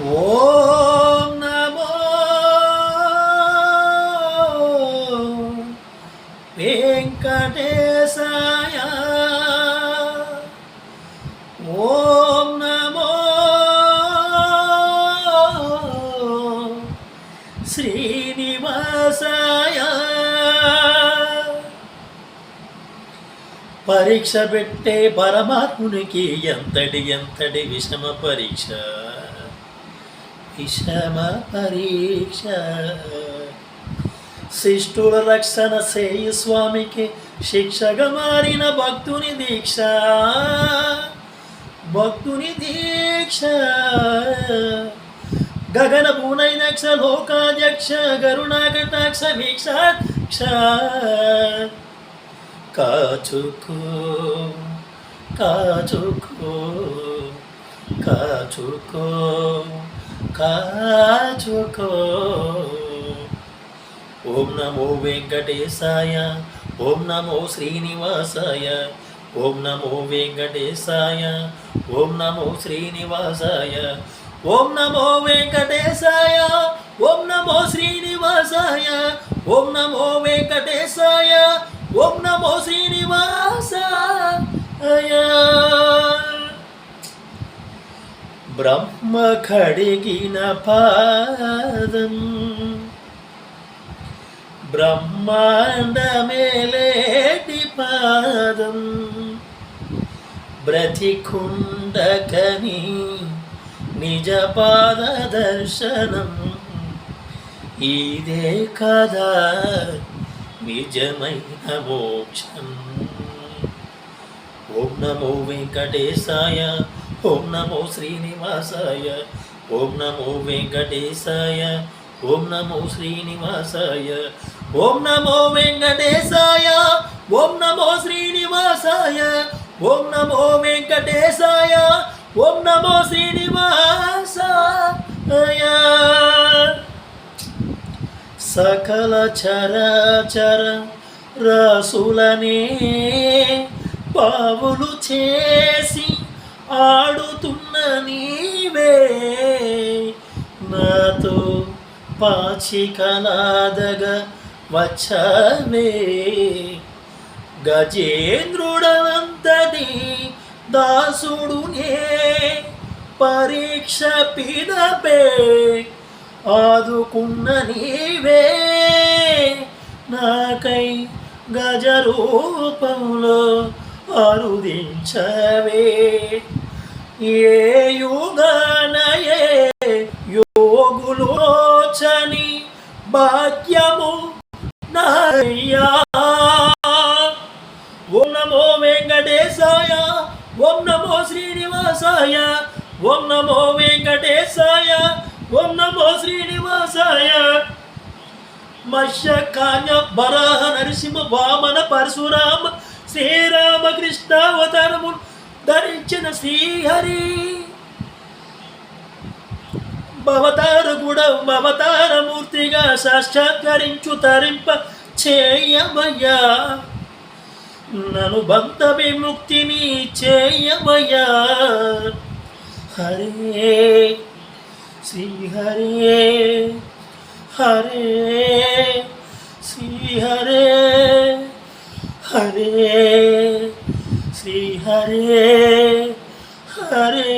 ఓం నమో వెంకటేశాయ. ఓం నమో శ్రీనివాసాయ. పరీక్ష పెట్టే పరమాత్మునికి ఎంతటి విషమ పరీక్ష, శిష్టుల రక్షణ సేయు స్వామికి శిక్షగా మారిన భక్తుని దీక్ష గగన పూనైనక్ష లోకాధ్యక్ష గరుణాకటాక్ష వీక్షాక్ష. కాచుకో కాచుకో కాచుకో కాచుకో. ఓం నమో వెంకటేశాయ. ఓం నమో శ్రీనివాసాయ. ఓం నమో వెంకటేశాయ. ఓం నమో శ్రీనివాసాయ. ఓం నమో వెంకటేశాయ. ఓం నమో శ్రీనివాసాయ. ఓం నమో వెంకటేశాయ. ఓం నమో శ్రీనివాసాయ. బ్రహ్మ కడిగిన పాదం బ్రహ్మాండమేలేటి పాదం బ్రతికుండకని నిజ పాద దర్శనం. ఇదే కదా నిజమైన మోక్షం. ఓం నమో వెంకటేశాయ. ఓం నమో శ్రీనివాసాయ. ఓం నమో వెంకటేశాయ. ఓం నమో శ్రీనివాసాయ. ఓం నమో వెంకటేశాయ. ఓం నమో శ్రీనివాసాయ. ఓం నమో వెంకటేశాయ. ఓం నమో శ్రీనివాసాయ. సకల చరాచర రాసులనే పావులు చేసి ఆడుతున్న నీవే నాతో పాచికలాదగా వచ్చావే. గజేంద్రుడనంతటి దాసుడునే పరీక్ష పిదపే ఆదుకున్న నీవే నాకై గజరూపంలో అరుదించవే. ఏ యుగానయే యోగులోచని భాగ్యము నాయ్యా. ఓం నమో వెంకటేశాయ. ఓం నమో శ్రీనివాసాయ. ఓం నమో వెంకటేశాయ. ఓం నమో శ్రీనివాసాయ. మత్స్య కాన్య వరాహ నరసింహ వామన పరశురామ శ్రీరామకృష్ణ అవతారము ధరించిన శ్రీహరి అవతార గుణం అవతారమూర్తిగా సాక్షాత్కరించు తరింప చేయమయ్యా. నను బంధ విముక్తిని చేయమయ్యా. హరే శ్రీహరే హరే శ్రీహరే హరే శ్రీహరే హరే.